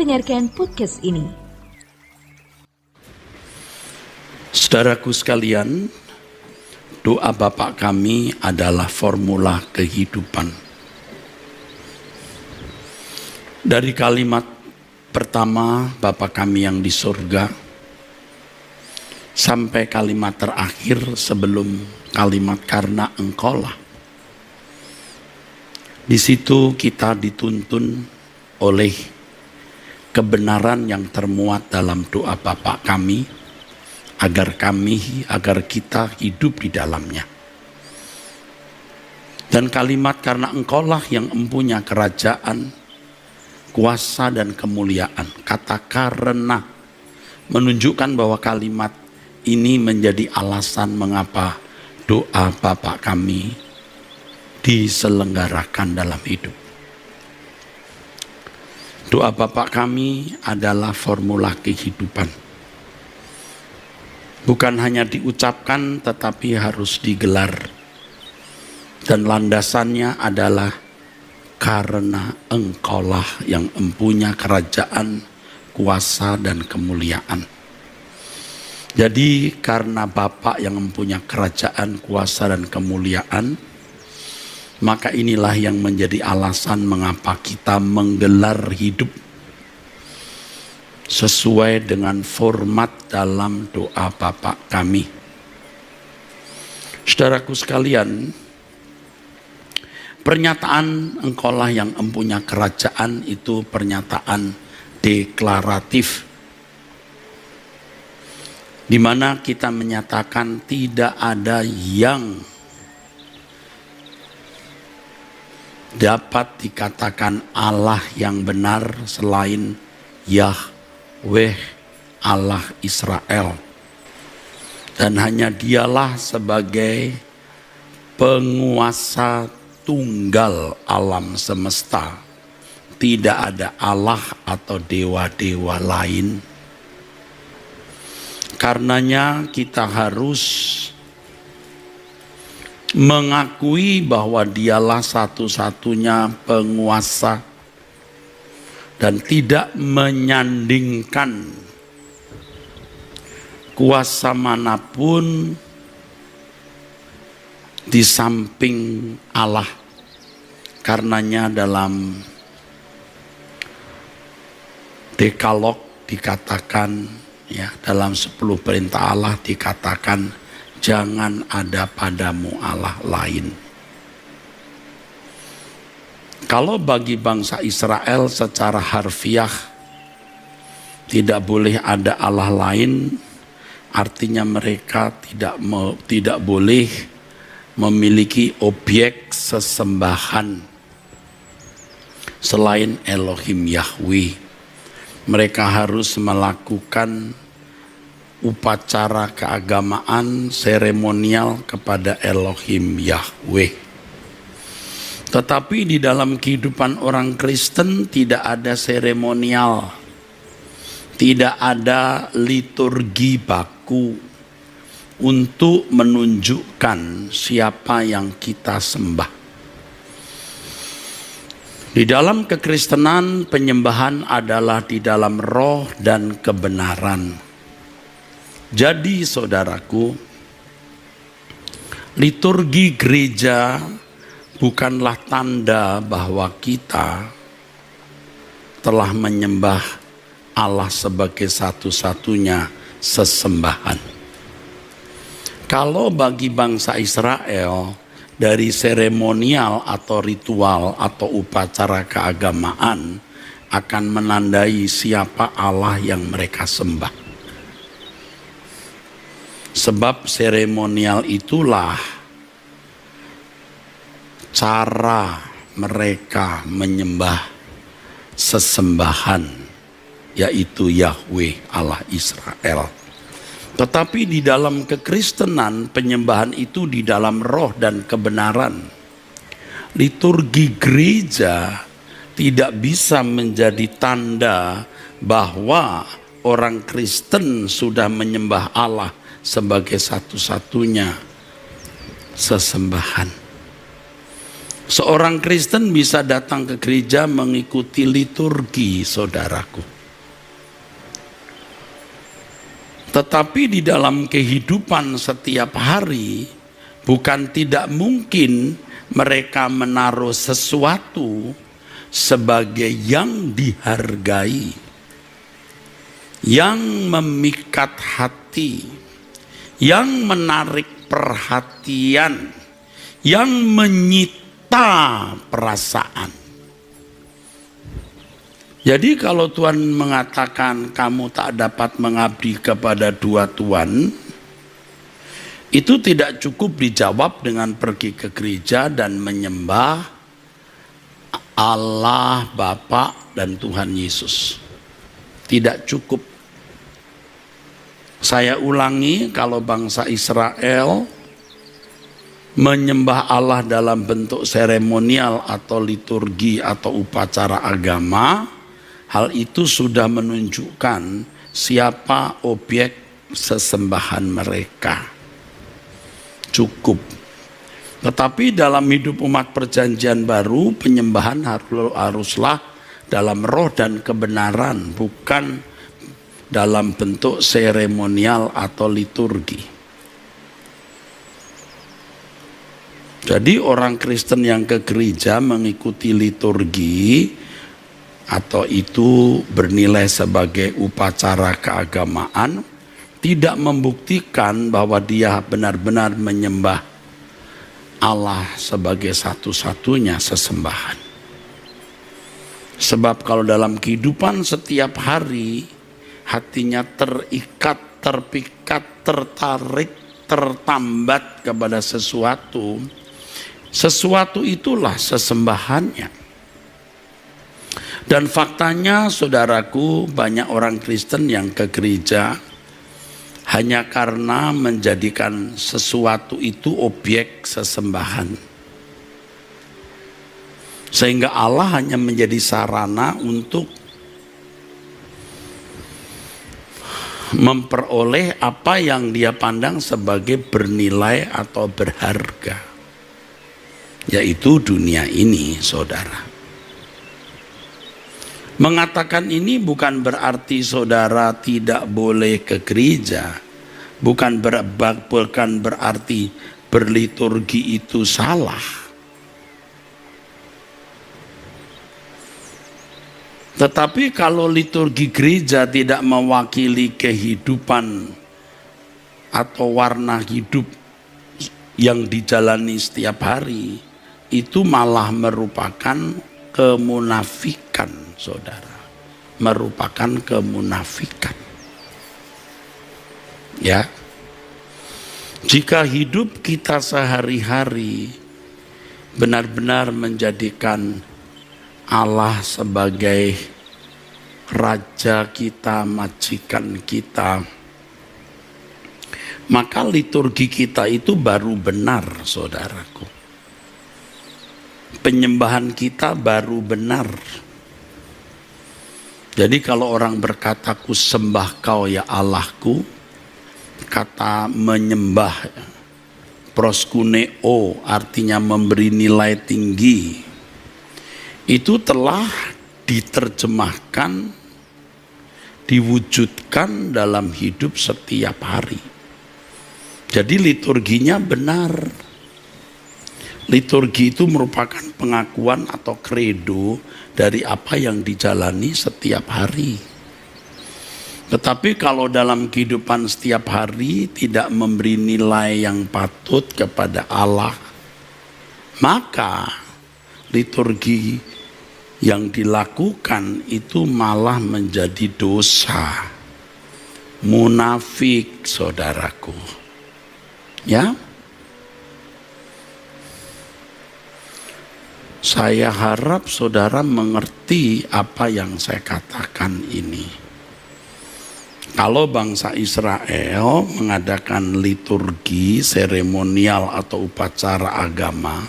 mendengarkan podcast ini. Saudaraku sekalian, doa Bapa kami adalah formula kehidupan. Dari kalimat pertama Bapa kami yang di surga, sampai kalimat terakhir sebelum kalimat karena Engkaulah. Di situ kita dituntun oleh kebenaran yang termuat dalam doa Bapa kami, agar kita hidup di dalamnya. Dan kalimat karena Engkaulah yang empunya kerajaan, kuasa dan kemuliaan. Kata karena menunjukkan bahwa kalimat ini menjadi alasan mengapa doa Bapa kami diselenggarakan dalam hidup. Doa Bapa kami adalah formula kehidupan. Bukan hanya diucapkan tetapi harus digelar. Dan landasannya adalah karena Engkaulah yang empunya kerajaan, kuasa dan kemuliaan. Jadi karena Bapa yang mempunyai kerajaan, kuasa dan kemuliaan, maka inilah yang menjadi alasan mengapa kita menggelar hidup sesuai dengan format dalam doa Bapa kami. Saudaraku sekalian, pernyataan Engkaulah yang empunya kerajaan itu pernyataan deklaratif, di mana kita menyatakan tidak ada yang dapat dikatakan Allah yang benar selain Yahweh Allah Israel. Dan hanya dialah sebagai penguasa tunggal alam semesta. Tidak ada Allah atau dewa-dewa lain. Karenanya kita harus mengakui bahwa dialah satu-satunya penguasa dan tidak menyandingkan kuasa manapun di samping Allah. Karenanya dalam Dekalog dikatakan, ya, dalam 10 perintah Allah dikatakan, jangan ada padamu Allah lain. Kalau bagi bangsa Israel secara harfiah tidak boleh ada Allah lain, artinya mereka tidak boleh memiliki objek sesembahan selain Elohim Yahweh. Mereka harus melakukan upacara keagamaan seremonial kepada Elohim Yahweh. Tetapi di dalam kehidupan orang Kristen tidak ada seremonial, tidak ada liturgi baku untuk menunjukkan siapa yang kita sembah. Di dalam kekristenan, penyembahan adalah di dalam roh dan kebenaran. Jadi saudaraku, liturgi gereja bukanlah tanda bahwa kita telah menyembah Allah sebagai satu-satunya sesembahan. Kalau bagi bangsa Israel, dari seremonial atau ritual atau upacara keagamaan akan menandai siapa Allah yang mereka sembah. Sebab seremonial itulah cara mereka menyembah sesembahan, yaitu Yahweh Allah Israel. Tetapi di dalam kekristenan, penyembahan itu di dalam roh dan kebenaran. Liturgi gereja tidak bisa menjadi tanda bahwa orang Kristen sudah menyembah Allah sebagai satu-satunya sesembahan. Seorang Kristen bisa datang ke gereja mengikuti liturgi, saudaraku. Tetapi di dalam kehidupan setiap hari, bukan tidak mungkin mereka menaruh sesuatu sebagai yang dihargai, yang memikat hati, yang menarik perhatian, yang menyita perasaan. Jadi kalau Tuhan mengatakan kamu tak dapat mengabdi kepada dua Tuhan, itu tidak cukup dijawab dengan pergi ke gereja dan menyembah Allah Bapa dan Tuhan Yesus. Tidak cukup. Saya ulangi, kalau bangsa Israel menyembah Allah dalam bentuk seremonial atau liturgi atau upacara agama, hal itu sudah menunjukkan siapa objek sesembahan mereka. Cukup. Tetapi dalam hidup umat perjanjian baru, penyembahan haruslah dalam roh dan kebenaran, bukan dalam bentuk seremonial atau liturgi. Jadi orang Kristen yang ke gereja mengikuti liturgi atau itu bernilai sebagai upacara keagamaan, tidak membuktikan bahwa dia benar-benar menyembah Allah sebagai satu-satunya sesembahan. Sebab kalau dalam kehidupan setiap hari, hatinya terikat, terpikat, tertarik, tertambat kepada sesuatu, sesuatu itulah sesembahannya. Dan faktanya, saudaraku, banyak orang Kristen yang ke gereja hanya karena menjadikan sesuatu itu objek sesembahan. Sehingga Allah hanya menjadi sarana untuk memperoleh apa yang dia pandang sebagai bernilai atau berharga, yaitu dunia ini, saudara. Mengatakan ini bukan berarti saudara tidak boleh ke gereja, bukan berarti berliturgi itu salah. Tetapi kalau liturgi gereja tidak mewakili kehidupan atau warna hidup yang dijalani setiap hari, itu malah merupakan kemunafikan, saudara. Merupakan kemunafikan. Ya. Jika hidup kita sehari-hari benar-benar menjadikan Allah sebagai raja kita, majikan kita, maka liturgi kita itu baru benar, saudaraku. Penyembahan kita baru benar. Jadi kalau orang berkata, ku sembah kau ya Allahku, kata menyembah, proskuneo, artinya memberi nilai tinggi, itu telah diterjemahkan, diwujudkan dalam hidup setiap hari. Jadi liturginya benar. Liturgi itu merupakan pengakuan atau kredo dari apa yang dijalani setiap hari. Tetapi kalau dalam kehidupan setiap hari tidak memberi nilai yang patut kepada Allah, maka liturgi yang dilakukan itu malah menjadi dosa, munafik, saudaraku. Ya, saya harap saudara mengerti apa yang saya katakan ini. Kalau bangsa Israel mengadakan liturgi, seremonial atau upacara agama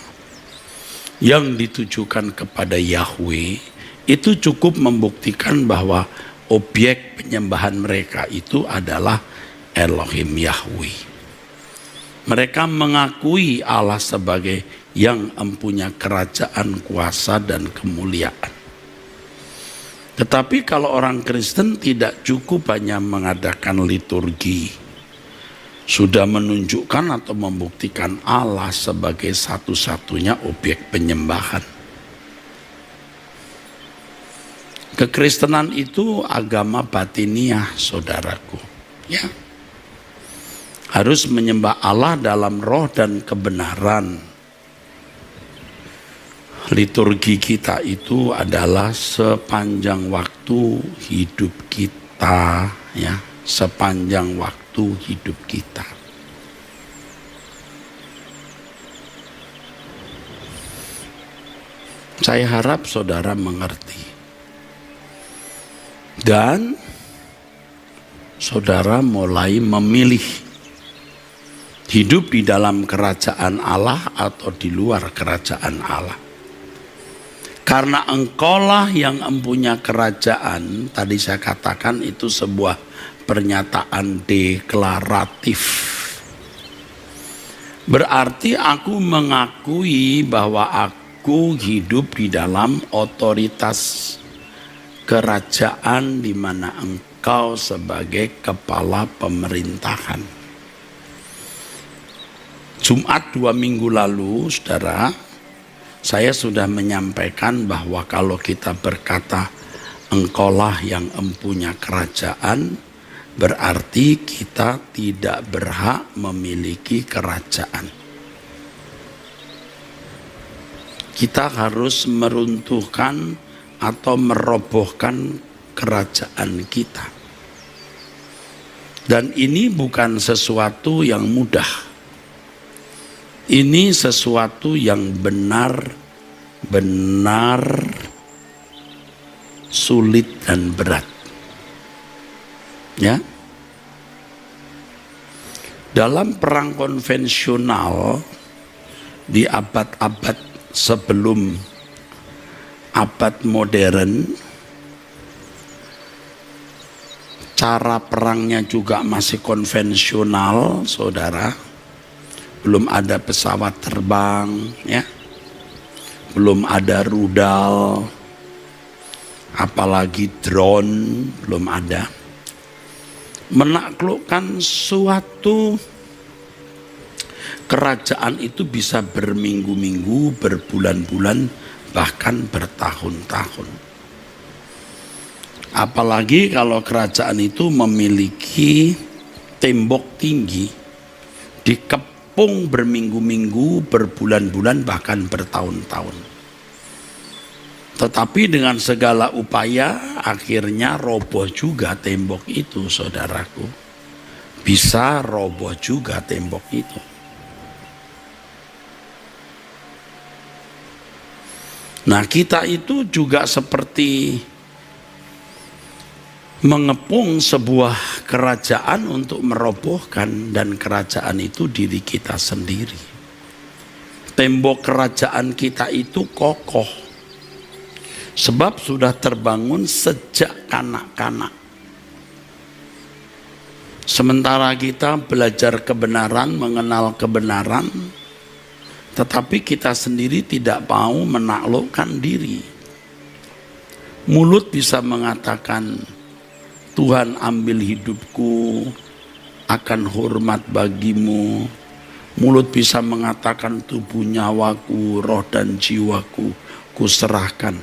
yang ditujukan kepada Yahweh, itu cukup membuktikan bahwa objek penyembahan mereka itu adalah Elohim Yahweh. Mereka mengakui Allah sebagai yang mempunyai kerajaan, kuasa, dan kemuliaan. Tetapi kalau orang Kristen tidak cukup hanya mengadakan liturgi, sudah menunjukkan atau membuktikan Allah sebagai satu-satunya objek penyembahan. Kekristenan itu agama batiniah, saudaraku. Ya, harus menyembah Allah dalam roh dan kebenaran. Liturgi kita itu adalah sepanjang waktu hidup kita, ya, sepanjang waktu hidup kita. Saya harap saudara mengerti. Dan saudara mulai memilih hidup di dalam kerajaan Allah atau di luar kerajaan Allah. Karena engkaulah yang mempunyai kerajaan, tadi saya katakan itu sebuah pernyataan deklaratif. Berarti aku mengakui bahwa aku hidup di dalam otoritas kerajaan di mana engkau sebagai kepala pemerintahan. Jumat 2 minggu lalu, saudara, saya sudah menyampaikan bahwa kalau kita berkata engkaulah yang mempunyai kerajaan, berarti kita tidak berhak memiliki kerajaan. Kita harus meruntuhkan atau merobohkan kerajaan kita. Dan ini bukan sesuatu yang mudah. Ini sesuatu yang benar-benar sulit dan berat. Ya. Dalam perang konvensional di abad-abad sebelum abad modern, cara perangnya juga masih konvensional, saudara. Belum ada pesawat terbang, ya, belum ada rudal, apalagi drone, belum ada. Menaklukkan suatu kerajaan itu bisa berminggu-minggu, berbulan-bulan, bahkan bertahun-tahun. Apalagi kalau kerajaan itu memiliki tembok tinggi, dikepung berminggu-minggu, berbulan-bulan, bahkan bertahun-tahun. Tetapi dengan segala upaya akhirnya roboh juga tembok itu, saudaraku. Bisa roboh juga tembok itu. Nah, kita itu juga seperti mengepung sebuah kerajaan untuk merobohkan, dan kerajaan itu diri kita sendiri. Tembok kerajaan kita itu kokoh sebab sudah terbangun sejak kanak-kanak. Sementara kita belajar kebenaran, mengenal kebenaran, tetapi kita sendiri tidak mau menaklukkan diri. Mulut bisa mengatakan, Tuhan ambil hidupku, akan hormat bagimu. Mulut bisa mengatakan tubuh, nyawaku, roh dan jiwaku kuserahkan.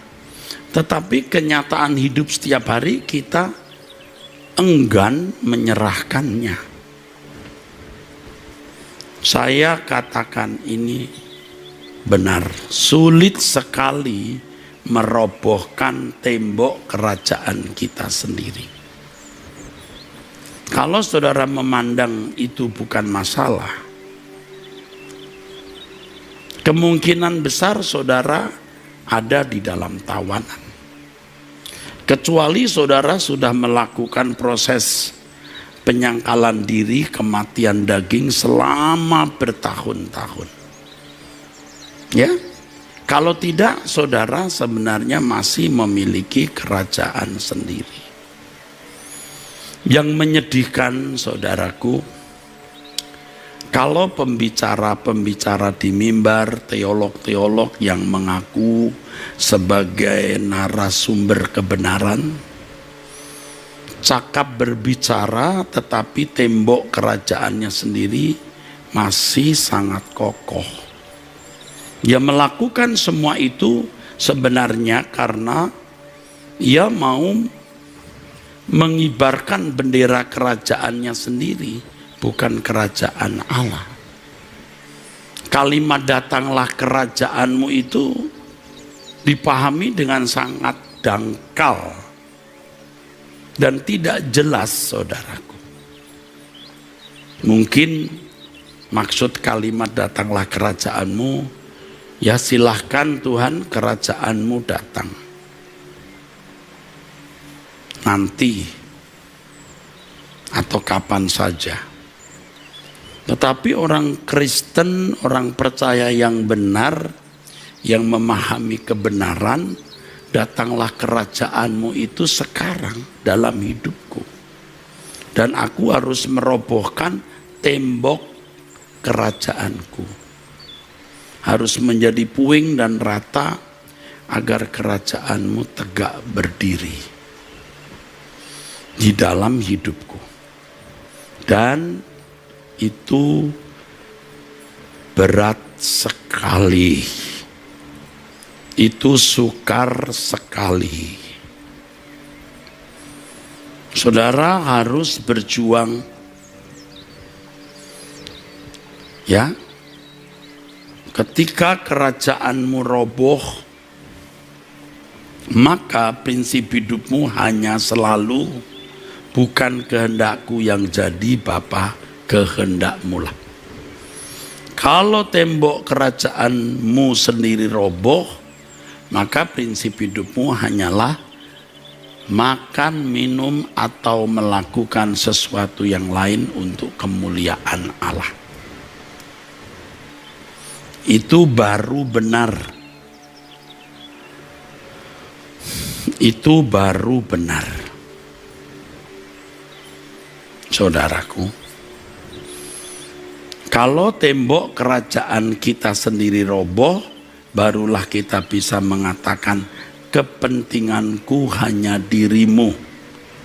Tetapi kenyataan hidup setiap hari kita enggan menyerahkannya. Saya katakan ini benar, sulit sekali merobohkan tembok kerajaan kita sendiri. Kalau saudara memandang itu bukan masalah, kemungkinan besar saudara ada di dalam tawanan. Kecuali saudara sudah melakukan proses penyangkalan diri, kematian daging selama bertahun-tahun. Ya, kalau tidak, saudara sebenarnya masih memiliki kerajaan sendiri. Yang menyedihkan, saudaraku, Kalau pembicara-pembicara di mimbar, teolog-teolog yang mengaku sebagai narasumber kebenaran, cakap berbicara tetapi tembok kerajaannya sendiri masih sangat kokoh. Ia melakukan semua itu sebenarnya karena ia mau mengibarkan bendera kerajaannya sendiri, bukan kerajaan Allah. Kalimat datanglah kerajaanmu itu dipahami dengan sangat dangkal dan tidak jelas, saudaraku. Mungkin maksud kalimat datanglah kerajaanmu, ya silahkan Tuhan kerajaanmu datang nanti atau kapan saja. Tetapi orang Kristen, orang percaya yang benar, yang memahami kebenaran, datanglah kerajaanmu itu sekarang dalam hidupku. Dan aku harus merobohkan tembok kerajaanku. Harus menjadi puing dan rata agar kerajaanmu tegak berdiri di dalam hidupku. Dan itu berat sekali. Itu sukar sekali. Saudara harus berjuang, ya. Ketika kerajaanmu roboh, maka prinsip hidupmu hanya selalu bukan kehendakku yang jadi, Bapa, kehendakmu lah. Kalau tembok kerajaanmu sendiri roboh, maka prinsip hidupmu hanyalah makan, minum, atau melakukan sesuatu yang lain untuk kemuliaan Allah. Itu baru benar. Itu baru benar. Saudaraku, kalau tembok kerajaan kita sendiri roboh, barulah kita bisa mengatakan kepentinganku hanya dirimu,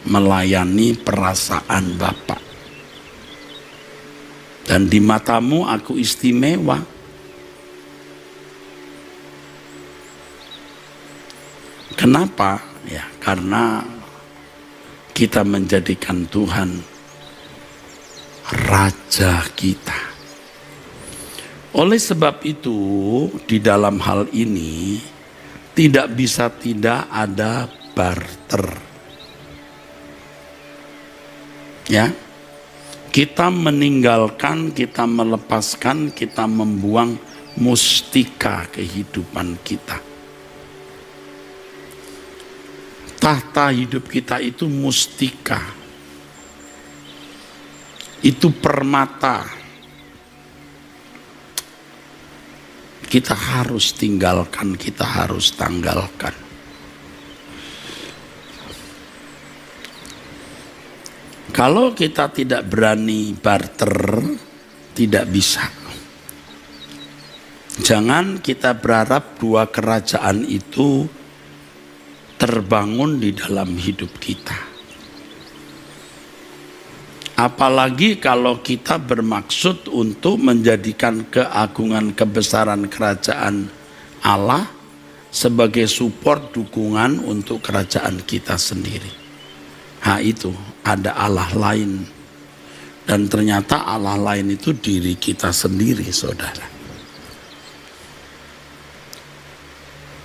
melayani perasaan Bapa. Dan di matamu aku istimewa. Kenapa? Ya, karena kita menjadikan Tuhan Raja kita. Oleh sebab itu, di dalam hal ini tidak bisa tidak ada barter. Ya. Kita meninggalkan, kita melepaskan, kita membuang mustika kehidupan kita. Tahta hidup kita itu mustika. Itu permata. Kita harus tinggalkan, kita harus tanggalkan. Kalau kita tidak berani barter, tidak bisa. Jangan kita berharap dua kerajaan itu terbangun di dalam hidup kita. Apalagi kalau kita bermaksud untuk menjadikan keagungan kebesaran kerajaan Allah sebagai support dukungan untuk kerajaan kita sendiri. Itu ada Allah lain. Dan ternyata Allah lain itu diri kita sendiri, saudara.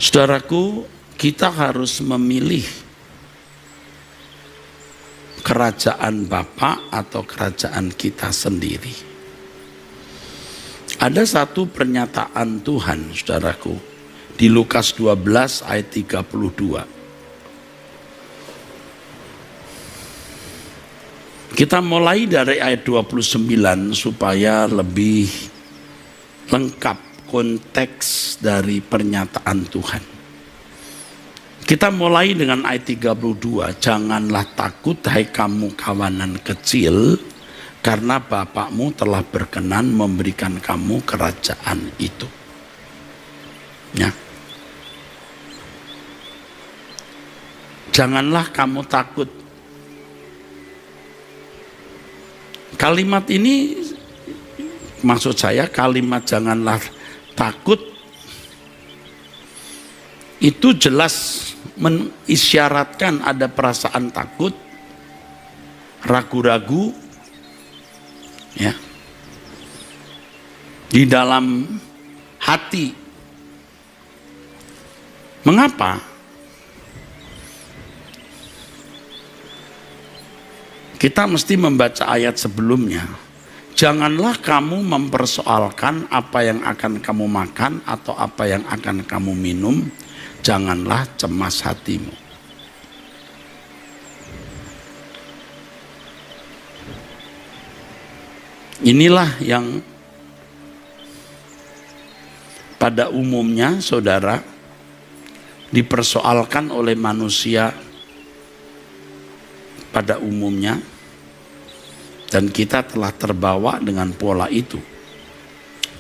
Saudaraku, kita harus memilih kerajaan Bapa atau kerajaan kita sendiri. Ada satu pernyataan Tuhan, saudaraku, di Lukas 12 ayat 32. Kita mulai dari ayat 29 supaya lebih lengkap konteks dari pernyataan Tuhan. Kita mulai dengan ayat 32. Janganlah takut hai kamu kawanan kecil, karena Bapakmu telah berkenan memberikan kamu kerajaan itu. Ya. Janganlah kamu takut. Kalimat ini, maksud saya kalimat janganlah takut itu jelas mengisyaratkan ada perasaan takut, ragu-ragu, ya, di dalam hati. Mengapa? Kita mesti membaca ayat sebelumnya. Janganlah kamu mempersoalkan apa yang akan kamu makan atau apa yang akan kamu minum. Janganlah cemas hatimu. Inilah yang pada umumnya, saudara, dipersoalkan oleh manusia pada umumnya, dan kita telah terbawa dengan pola itu.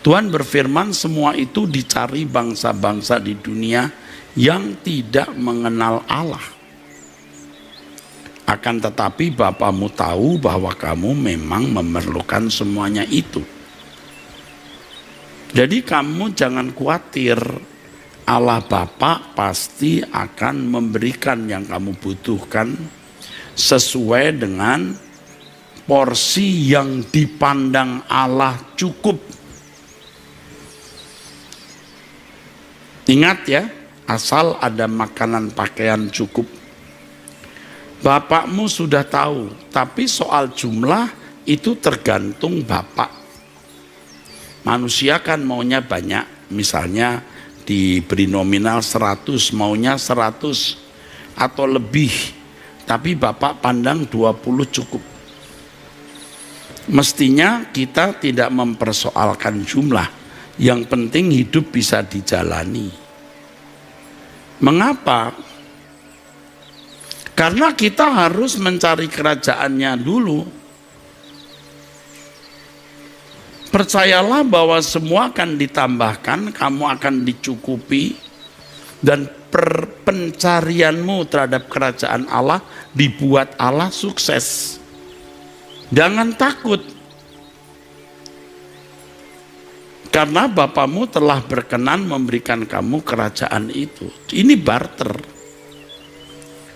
Tuhan berfirman, semua itu dicari bangsa-bangsa di dunia yang tidak mengenal Allah. Akan tetapi Bapamu tahu bahwa kamu memang memerlukan semuanya itu. Jadi kamu jangan khawatir, Allah Bapa pasti akan memberikan yang kamu butuhkan sesuai dengan porsi yang dipandang Allah cukup. Ingat ya, asal ada makanan pakaian cukup. Bapakmu sudah tahu, tapi soal jumlah itu tergantung Bapak. Manusia kan maunya banyak, misalnya diberi nominal 100, maunya 100 atau lebih, tapi Bapak pandang 20 cukup. Mestinya kita tidak mempersoalkan jumlah, yang penting hidup bisa dijalani. Mengapa? Karena kita harus mencari kerajaannya dulu. Percayalah bahwa semua akan ditambahkan, kamu akan dicukupi, dan pencarianmu terhadap kerajaan Allah dibuat Allah sukses. Jangan takut, karena Bapamu telah berkenan memberikan kamu kerajaan itu. Ini barter.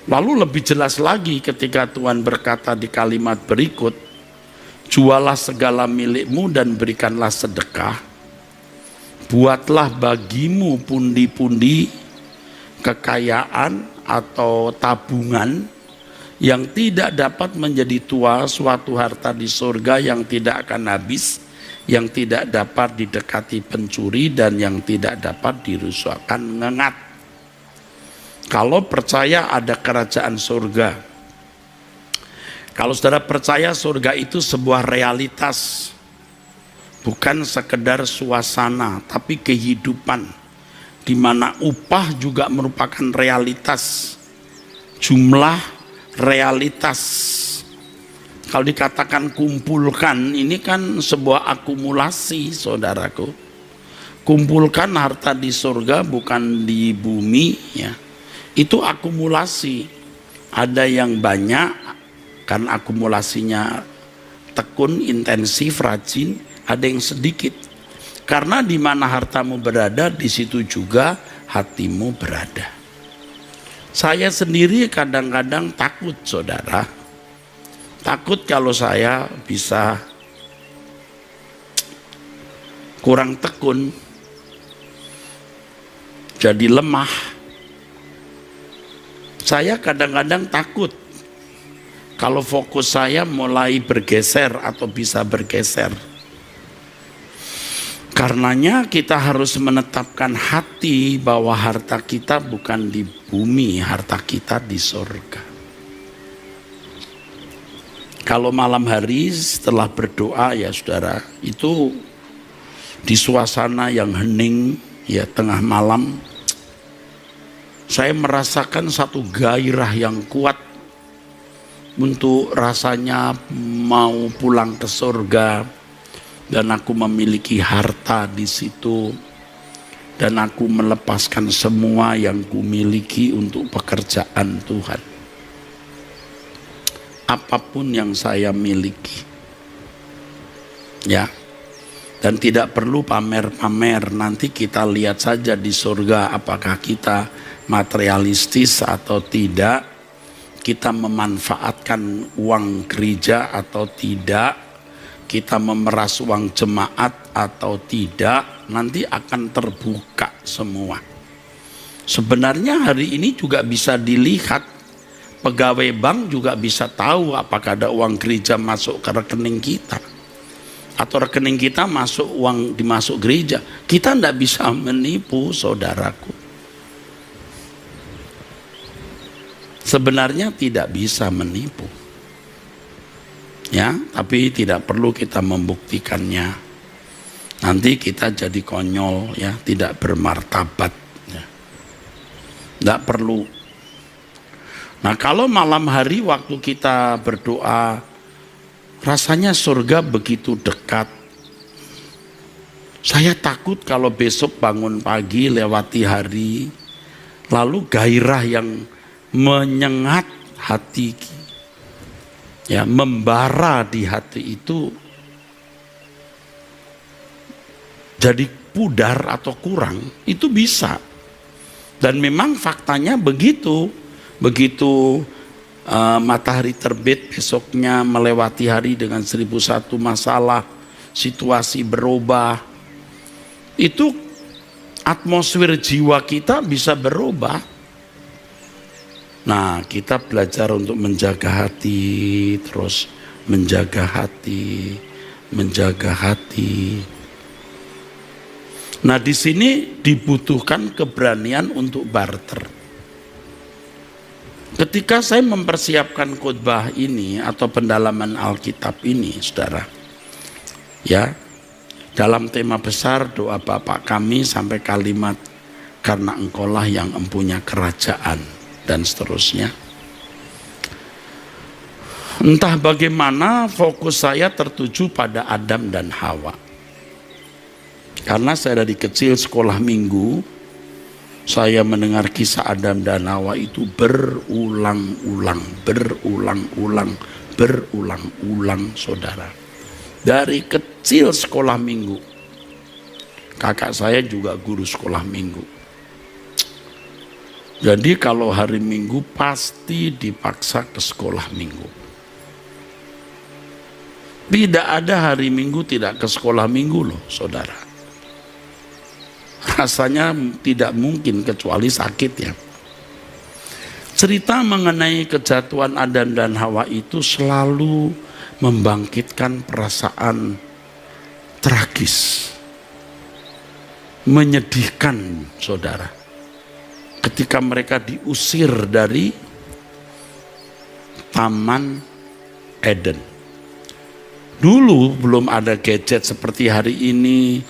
Lalu lebih jelas lagi ketika Tuhan berkata di kalimat berikut, jualah segala milikmu dan berikanlah sedekah. Buatlah bagimu pundi-pundi kekayaan atau tabungan yang tidak dapat menjadi tua, suatu harta di surga yang tidak akan habis, yang tidak dapat didekati pencuri, dan yang tidak dapat dirusakkan ngengat. Kalau percaya ada kerajaan surga, kalau saudara percaya surga itu sebuah realitas, bukan sekedar suasana, tapi kehidupan, di mana upah juga merupakan realitas, jumlah realitas. Kalau dikatakan kumpulkan, ini kan sebuah akumulasi, saudaraku. Kumpulkan harta di surga, bukan di bumi, ya. Itu akumulasi. Ada yang banyak, kan akumulasinya tekun, intensif, rajin. Ada yang sedikit. Karena di mana hartamu berada, di situ juga hatimu berada. Saya sendiri kadang-kadang takut, saudara. Takut kalau saya bisa kurang tekun, jadi lemah. Saya kadang-kadang takut kalau fokus saya mulai bergeser atau bisa bergeser. Karenanya kita harus menetapkan hati bahwa harta kita bukan di bumi, harta kita di surga. Kalau malam hari setelah berdoa ya saudara, itu di suasana yang hening ya tengah malam, saya merasakan satu gairah yang kuat untuk rasanya mau pulang ke surga, dan aku memiliki harta di situ, dan aku melepaskan semua yang kumiliki untuk pekerjaan Tuhan. Apapun yang saya miliki, ya, dan tidak perlu pamer-pamer. Nanti kita lihat saja di surga apakah kita materialistis atau tidak, kita memanfaatkan uang gereja atau tidak, kita memeras uang jemaat atau tidak, nanti akan terbuka semua. Sebenarnya hari ini juga bisa dilihat, pegawai bank juga bisa tahu apakah ada uang gereja masuk ke rekening kita, atau rekening kita masuk uang dimasuk gereja. Kita tidak bisa menipu, saudaraku. Sebenarnya tidak bisa menipu, ya, tapi tidak perlu kita membuktikannya. Nanti kita jadi konyol, ya, tidak bermartabat, ya. Tidak perlu. Nah, kalau malam hari waktu kita berdoa, rasanya surga begitu dekat. Saya takut kalau besok bangun pagi lewati hari, lalu gairah yang menyengat hati, ya, membara di hati itu jadi pudar atau kurang, itu bisa. Dan memang faktanya begitu. Begitu matahari terbit, besoknya melewati hari dengan 1001 masalah, situasi berubah, itu atmosfer jiwa kita bisa berubah. Nah, kita belajar untuk menjaga hati, terus menjaga hati, menjaga hati. Nah, di sini dibutuhkan keberanian untuk barter. Ketika saya mempersiapkan khotbah ini atau pendalaman Alkitab ini, saudara, ya, dalam tema besar doa Bapa kami sampai kalimat karena Engkaulah yang empunya kerajaan, dan seterusnya. Entah bagaimana fokus saya tertuju pada Adam dan Hawa. Karena saya dari kecil sekolah minggu, saya mendengar kisah Adam dan Hawa itu berulang-ulang, saudara. Dari kecil sekolah minggu. Kakak saya juga guru sekolah minggu. Jadi kalau hari Minggu pasti dipaksa ke sekolah minggu. Tidak ada hari Minggu tidak ke sekolah minggu loh, saudara. Rasanya tidak mungkin kecuali sakit, ya. Cerita mengenai kejatuhan Adam dan Hawa itu selalu membangkitkan perasaan tragis, menyedihkan, saudara. Ketika mereka diusir dari Taman Eden. Dulu belum ada gadget seperti hari ini.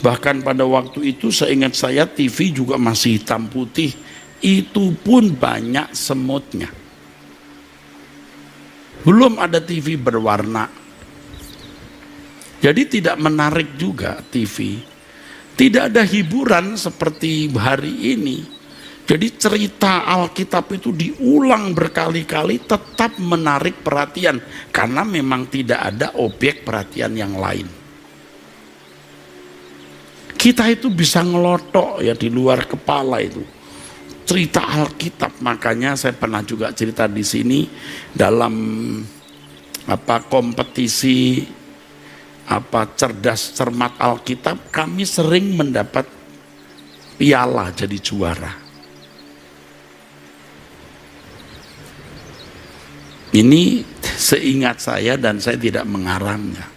Bahkan pada waktu itu seingat saya TV juga masih hitam putih. Itu pun banyak semutnya. Belum ada TV berwarna. Jadi tidak menarik juga TV. Tidak ada hiburan seperti hari ini. Jadi cerita Alkitab itu diulang berkali-kali tetap menarik perhatian. Karena memang tidak ada objek perhatian yang lain. Kita itu bisa ngelotok, ya, di luar kepala itu. Cerita Alkitab, makanya saya pernah juga cerita di sini dalam kompetisi cerdas cermat Alkitab, kami sering mendapat piala jadi juara. Ini seingat saya dan saya tidak mengarangnya.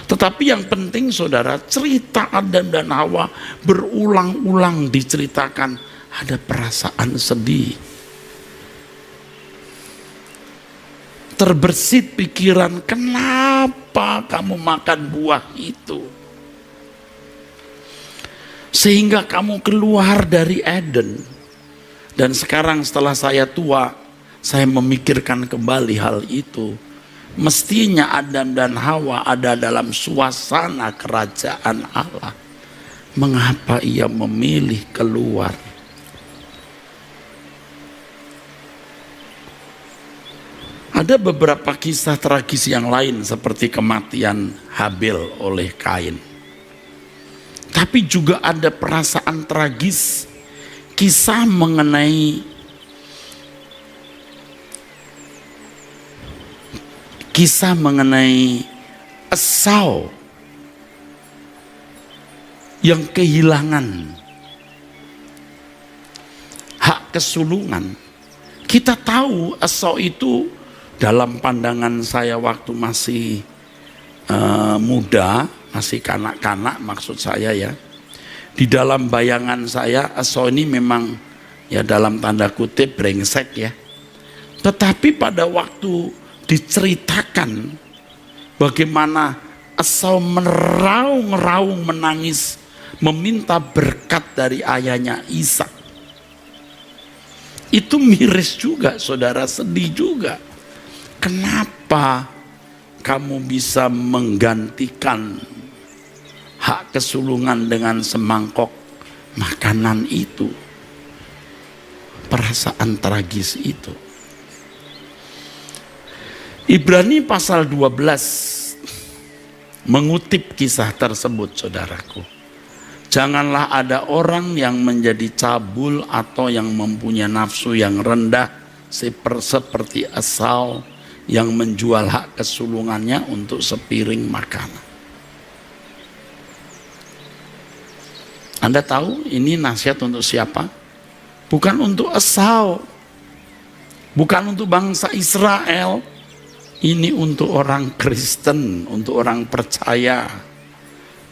Tetapi yang penting, saudara, cerita Adam dan Hawa berulang-ulang diceritakan. Ada perasaan sedih. Terbersit pikiran, kenapa kamu makan buah itu? Sehingga kamu keluar dari Eden. Dan sekarang setelah saya tua, saya memikirkan kembali hal itu. Mestinya Adam dan Hawa ada dalam suasana kerajaan Allah. Mengapa ia memilih keluar? Ada beberapa kisah tragis yang lain seperti kematian Habil oleh Kain. Tapi juga ada perasaan tragis, kisah mengenai Esau yang kehilangan hak kesulungan. Kita tahu Esau itu dalam pandangan saya waktu masih muda, masih kanak-kanak maksud saya ya. Di dalam bayangan saya Esau ini memang ya dalam tanda kutip brengsek ya. Tetapi pada waktu diceritakan bagaimana Esau meraung-raung menangis meminta berkat dari ayahnya Ishak. Itu miris juga, saudara, sedih juga. Kenapa kamu bisa menggantikan hak kesulungan dengan semangkok makanan itu? Perasaan tragis itu. Ibrani pasal 12 mengutip kisah tersebut, saudaraku. Janganlah ada orang yang menjadi cabul atau yang mempunyai nafsu yang rendah seperti Esau yang menjual hak kesulungannya untuk sepiring makanan. Anda tahu ini nasihat untuk siapa? Bukan untuk Esau, bukan untuk bangsa Israel. Ini untuk orang Kristen, untuk orang percaya.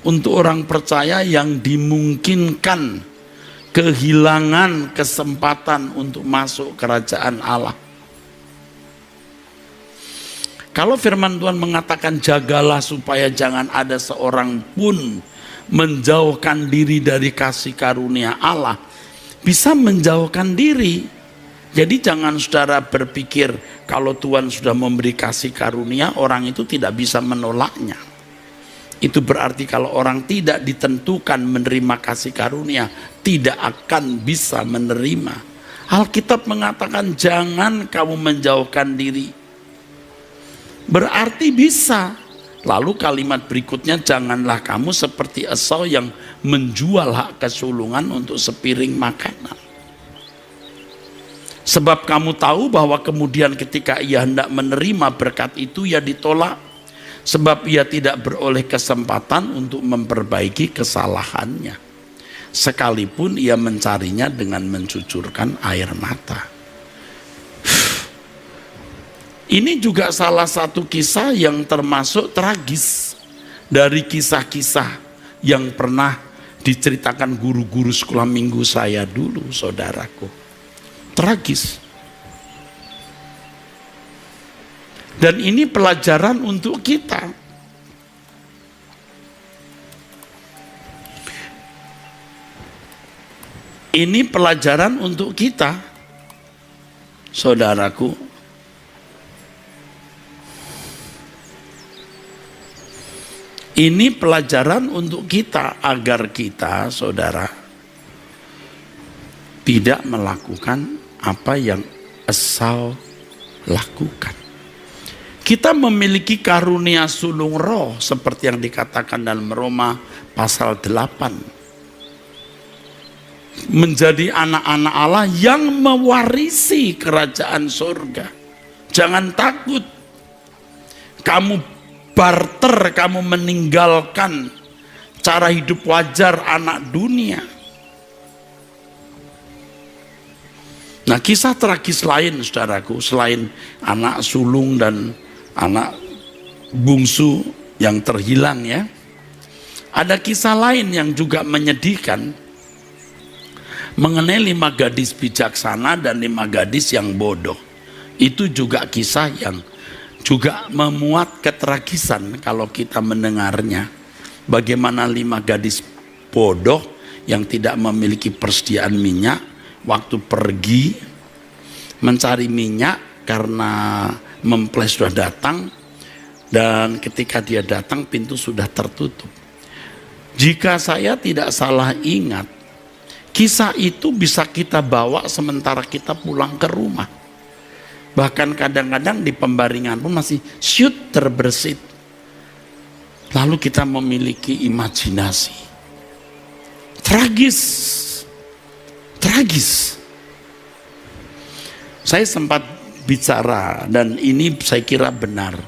Untuk orang percaya yang dimungkinkan kehilangan kesempatan untuk masuk kerajaan Allah. Kalau firman Tuhan mengatakan jagalah supaya jangan ada seorang pun menjauhkan diri dari kasih karunia Allah, bisa menjauhkan diri. Jadi jangan saudara berpikir kalau Tuhan sudah memberi kasih karunia, orang itu tidak bisa menolaknya. Itu berarti kalau orang tidak ditentukan menerima kasih karunia, tidak akan bisa menerima. Alkitab mengatakan jangan kamu menjauhkan diri. Berarti bisa. Lalu kalimat berikutnya, janganlah kamu seperti Esau yang menjual hak kesulungan untuk sepiring makanan. Sebab kamu tahu bahwa kemudian ketika ia hendak menerima berkat itu, ia ditolak. Sebab ia tidak beroleh kesempatan untuk memperbaiki kesalahannya. Sekalipun ia mencarinya dengan mencucurkan air mata. Ini juga salah satu kisah yang termasuk tragis dari kisah-kisah yang pernah diceritakan guru-guru sekolah minggu saya dulu, saudaraku. Tragis. Dan ini pelajaran untuk kita. Ini pelajaran untuk kita, saudaraku. Ini pelajaran untuk kita agar kita, saudara, tidak melakukan apa yang Esau lakukan. Kita memiliki karunia sulung roh seperti yang dikatakan dalam Roma pasal 8. Menjadi anak-anak Allah yang mewarisi kerajaan surga. Jangan takut. Kamu barter, kamu meninggalkan cara hidup wajar anak dunia. Nah, kisah tragis lain, saudaraku, selain anak sulung dan anak bungsu yang terhilang ya, ada kisah lain yang juga menyedihkan mengenai 5 gadis bijaksana dan 5 gadis yang bodoh. Itu juga kisah yang juga memuat ketragisan kalau kita mendengarnya. Bagaimana 5 gadis bodoh yang tidak memiliki persediaan minyak, waktu pergi mencari minyak karena mempelai sudah datang, dan ketika dia datang pintu sudah tertutup. Jika saya tidak salah ingat, kisah itu bisa kita bawa sementara kita pulang ke rumah. Bahkan kadang-kadang di pembaringan pun masih syut terbersit. Lalu kita memiliki imajinasi. Tragis. Saya sempat bicara, dan ini saya kira benar.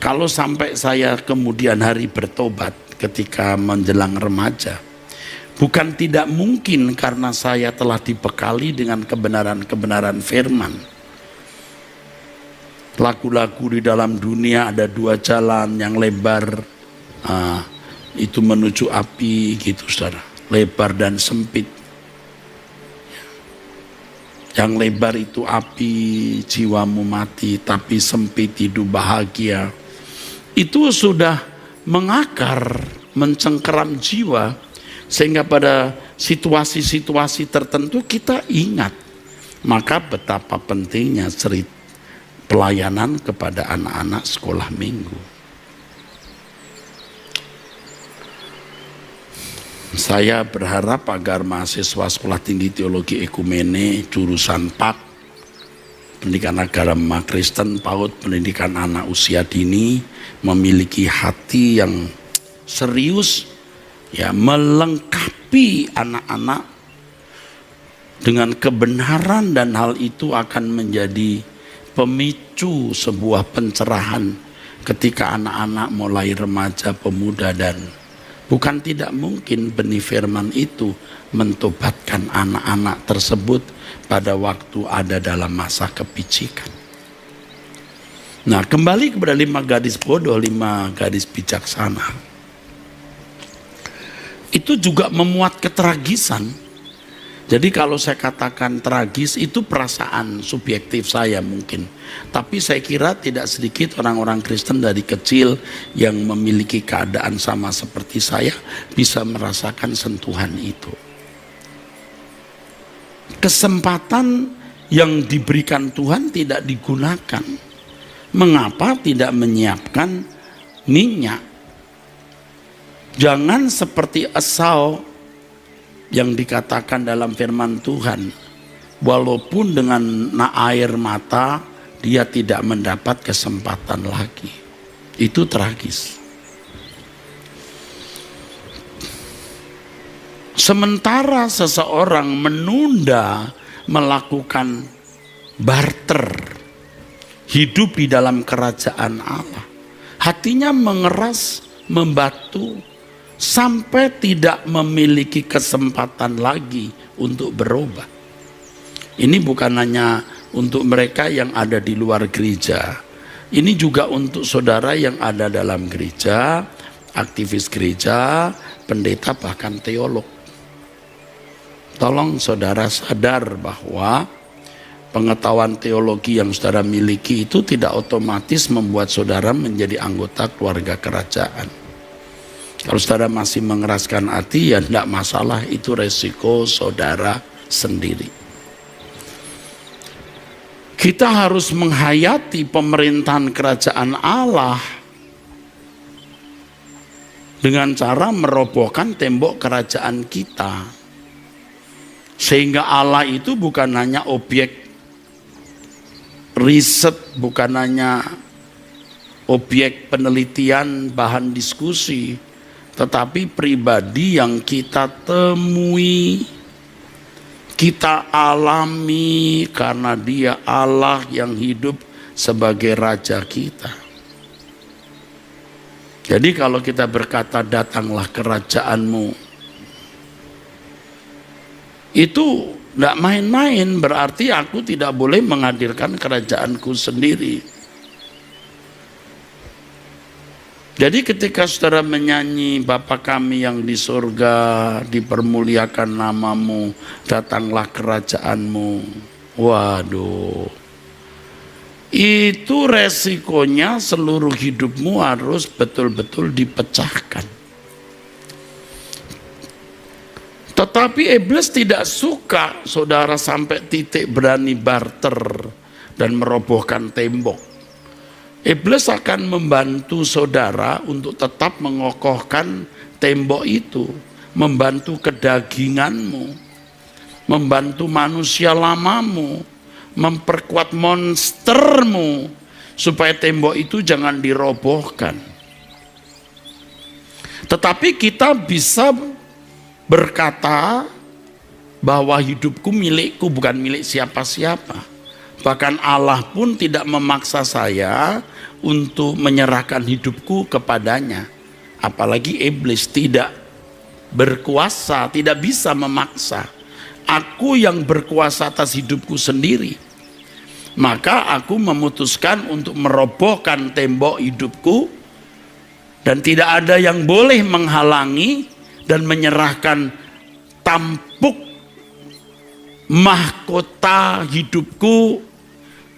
Kalau sampai saya kemudian hari bertobat ketika menjelang remaja, bukan tidak mungkin karena saya telah dibekali dengan kebenaran-kebenaran firman. Lagu-lagu di dalam dunia ada dua jalan, yang lebar itu menuju api gitu saudara, lebar dan sempit. Yang lebar itu api, jiwamu mati, tapi sempit hidup bahagia. Itu sudah mengakar, mencengkeram jiwa, sehingga pada situasi-situasi tertentu kita ingat. Maka betapa pentingnya cerita pelayanan kepada anak-anak sekolah minggu. Saya berharap agar mahasiswa Sekolah Tinggi Teologi Ekumene jurusan PAK, Pendidikan Agama Kristen, PAUD, Pendidikan Anak Usia Dini, memiliki hati yang serius, ya, melengkapi anak-anak dengan kebenaran, dan hal itu akan menjadi pemicu sebuah pencerahan ketika anak-anak mulai remaja, pemuda, dan bukan tidak mungkin benih firman itu mentobatkan anak-anak tersebut pada waktu ada dalam masa kepicikan. Nah, kembali kepada 5 gadis bodoh, 5 gadis bijaksana. Itu juga memuat ketragisan. Jadi kalau saya katakan tragis, itu perasaan subjektif saya mungkin. Tapi saya kira tidak sedikit orang-orang Kristen dari kecil yang memiliki keadaan sama seperti saya bisa merasakan sentuhan itu. Kesempatan yang diberikan Tuhan tidak digunakan. Mengapa tidak menyiapkan minyak? Jangan seperti Esau yang dikatakan dalam firman Tuhan, walaupun dengan air mata dia tidak mendapat kesempatan lagi. Itu tragis. Sementara seseorang menunda melakukan barter, hidup di dalam kerajaan Allah, hatinya mengeras, membatu, sampai tidak memiliki kesempatan lagi untuk berubah. Ini bukan hanya untuk mereka yang ada di luar gereja. Ini juga untuk saudara yang ada dalam gereja, aktivis gereja, pendeta, bahkan teolog. Tolong saudara sadar bahwa pengetahuan teologi yang saudara miliki itu tidak otomatis membuat saudara menjadi anggota keluarga kerajaan. Kalau saudara masih mengeraskan hati, ya tidak masalah, itu resiko saudara sendiri. Kita harus menghayati pemerintahan kerajaan Allah dengan cara merobohkan tembok kerajaan kita. Sehingga Allah itu bukan hanya objek riset, bukan hanya objek penelitian, bahan diskusi, tetapi pribadi yang kita temui, kita alami, karena dia Allah yang hidup sebagai Raja kita. Jadi kalau kita berkata datanglah kerajaanmu, itu tidak main-main, berarti aku tidak boleh menghadirkan kerajaanku sendiri. Jadi ketika saudara menyanyi Bapa kami yang di surga, dipermuliakan namamu, datanglah kerajaanmu. Waduh, itu resikonya seluruh hidupmu harus betul-betul dipecahkan. Tetapi iblis tidak suka saudara sampai titik berani barter, dan merobohkan tembok. Iblis akan membantu saudara untuk tetap mengokohkan tembok itu, membantu kedaginganmu, membantu manusia lamamu, memperkuat monstermu, supaya tembok itu jangan dirobohkan. Tetapi kita bisa berkata bahwa hidupku milikku, bukan milik siapa-siapa. Bahkan Allah pun tidak memaksa saya untuk menyerahkan hidupku kepadanya. Apalagi iblis tidak berkuasa, tidak bisa memaksa. Aku yang berkuasa atas hidupku sendiri. Maka aku memutuskan untuk merobohkan tembok hidupku, dan tidak ada yang boleh menghalangi dan menyerahkan tampuk mahkota hidupku,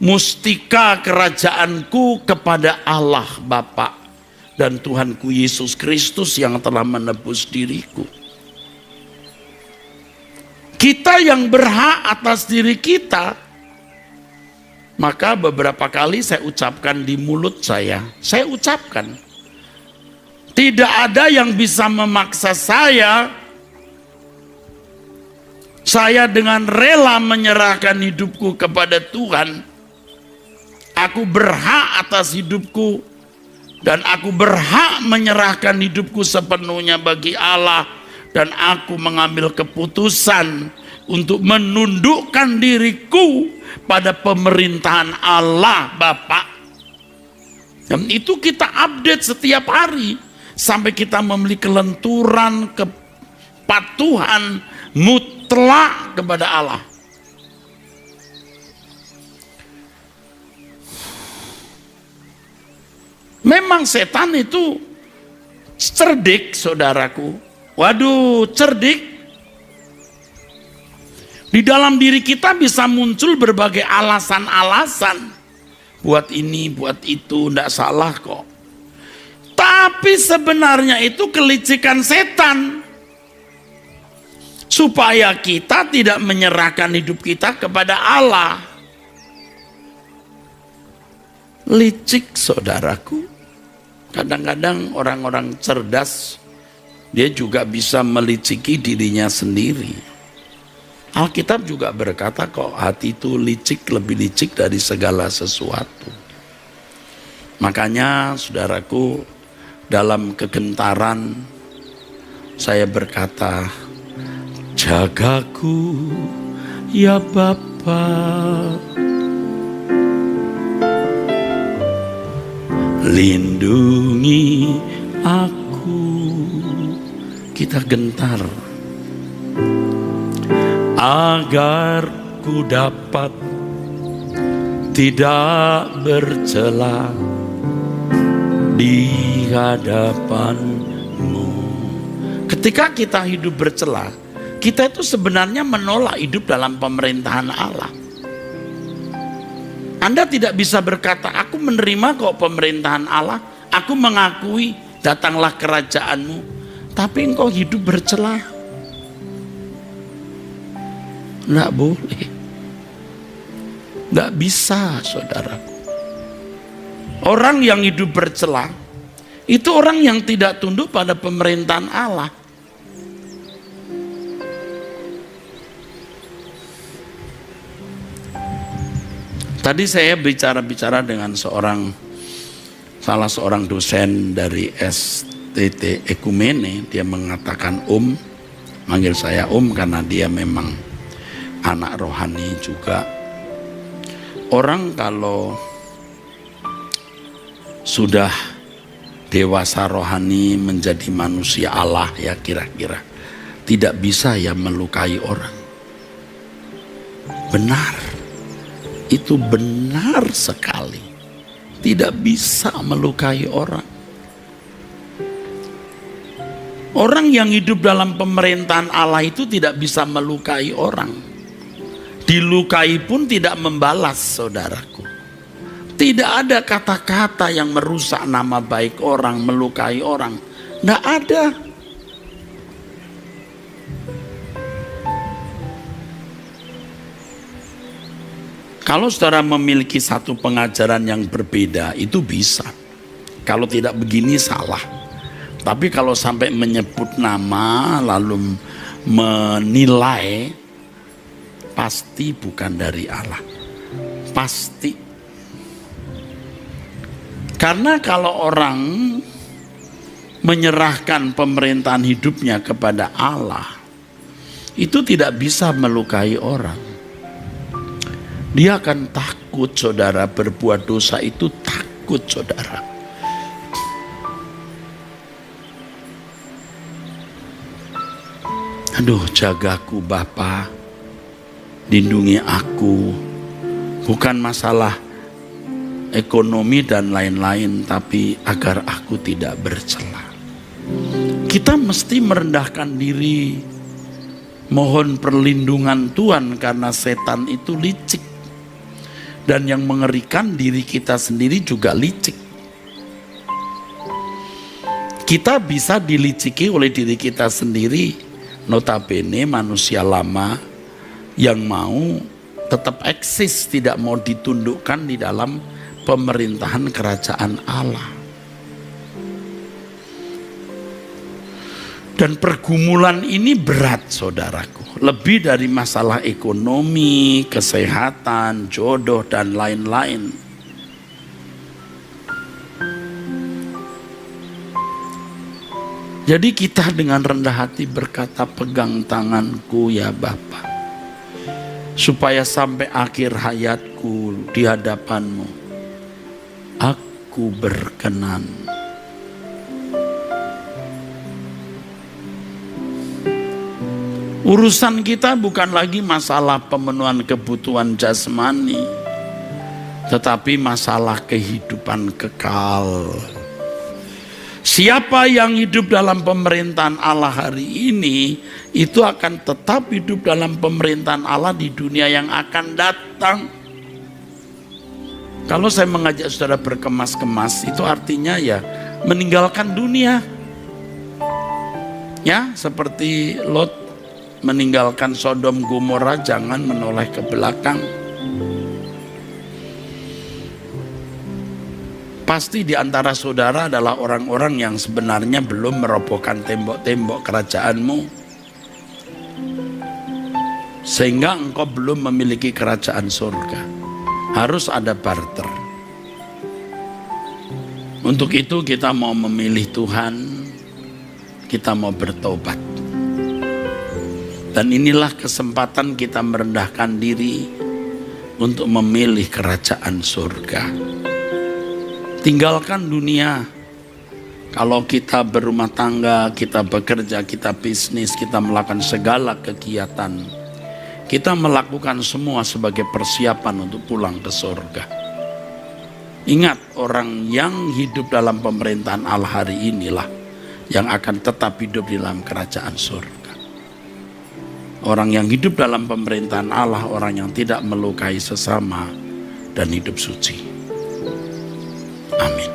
mustika kerajaanku kepada Allah Bapa dan Tuhanku Yesus Kristus yang telah menebus diriku. Kita yang berhak atas diri kita. Maka beberapa kali saya ucapkan di mulut saya ucapkan, tidak ada yang bisa memaksa saya dengan rela menyerahkan hidupku kepada Tuhan. Aku berhak atas hidupku, dan aku berhak menyerahkan hidupku sepenuhnya bagi Allah, dan aku mengambil keputusan untuk menundukkan diriku pada pemerintahan Allah Bapa. Dan itu kita update setiap hari sampai kita memiliki kelenturan kepatuhan mutlak kepada Allah. Memang setan itu cerdik, saudaraku. Waduh, cerdik. Di dalam diri kita bisa muncul berbagai alasan-alasan. Buat ini, buat itu, tidak salah kok. Tapi sebenarnya itu kelicikan setan. Supaya kita tidak menyerahkan hidup kita kepada Allah. Licik, saudaraku. Kadang-kadang orang-orang cerdas, dia juga bisa meliciki dirinya sendiri. Alkitab juga berkata kok, hati itu licik, lebih licik dari segala sesuatu. Makanya saudaraku, dalam kegentaran saya berkata, jagaku ya Bapa, lindungi aku. Kita gentar agar ku dapat tidak bercela di hadapan-Mu. Ketika kita hidup bercela, kita itu sebenarnya menolak hidup dalam pemerintahan Allah. Anda tidak bisa berkata, aku menerima kok pemerintahan Allah, aku mengakui datanglah kerajaan-Mu, tapi engkau hidup bercela. Nggak boleh. Nggak bisa, saudaraku. Orang yang hidup bercela itu orang yang tidak tunduk pada pemerintahan Allah. Tadi saya bicara dengan salah seorang dosen dari STT Ekumene. Dia mengatakan manggil saya karena dia memang anak rohani juga. Orang kalau sudah dewasa rohani menjadi manusia Allah, ya kira-kira tidak bisa ya melukai orang. Benar, itu benar sekali. Tidak bisa melukai orang. Orang yang hidup dalam pemerintahan Allah itu tidak bisa melukai orang. Dilukai pun tidak membalas, saudaraku. Tidak ada kata-kata yang merusak nama baik orang, melukai orang. Tidak ada. Kalau saudara memiliki satu pengajaran yang berbeda, itu bisa. Kalau tidak begini salah. Tapi kalau sampai menyebut nama lalu menilai, pasti bukan dari Allah. Pasti. Karena kalau orang menyerahkan pemerintahan hidupnya kepada Allah, itu tidak bisa melukai orang. Dia akan takut, saudara, berbuat dosa itu takut, saudara. Aduh, jagaku Bapa, lindungi aku. Bukan masalah ekonomi dan lain-lain, tapi agar aku tidak bercela. Kita mesti merendahkan diri, mohon perlindungan Tuhan, karena setan itu licik. Dan yang mengerikan, diri kita sendiri juga licik. Kita bisa diliciki oleh diri kita sendiri, notabene manusia lama yang mau tetap eksis, tidak mau ditundukkan di dalam pemerintahan kerajaan Allah. Dan pergumulan ini berat, saudaraku. Lebih dari masalah ekonomi, kesehatan, jodoh, dan lain-lain. Jadi kita dengan rendah hati berkata, pegang tanganku ya Bapa, supaya sampai akhir hayatku di hadapanmu, aku berkenan. Urusan kita bukan lagi masalah pemenuhan kebutuhan jasmani, tetapi masalah kehidupan kekal. Siapa yang hidup dalam pemerintahan Allah hari ini, itu akan tetap hidup dalam pemerintahan Allah di dunia yang akan datang. Kalau saya mengajak saudara berkemas-kemas, itu artinya ya meninggalkan dunia. Ya, seperti Lot meninggalkan Sodom Gomora, jangan menoleh ke belakang. Pasti di antara saudara adalah orang-orang yang sebenarnya belum merobohkan tembok-tembok kerajaanmu, sehingga engkau belum memiliki kerajaan surga. Harus ada barter. Untuk itu kita mau memilih Tuhan, kita mau bertobat. Dan inilah kesempatan kita merendahkan diri untuk memilih kerajaan surga. Tinggalkan dunia. Kalau kita berumah tangga, kita bekerja, kita bisnis, kita melakukan segala kegiatan, kita melakukan semua sebagai persiapan untuk pulang ke surga. Ingat, orang yang hidup dalam pemerintahan Allah hari inilah yang akan tetap hidup di dalam kerajaan surga. Orang yang hidup dalam pemerintahan Allah, orang yang tidak melukai sesama dan hidup suci. Amin.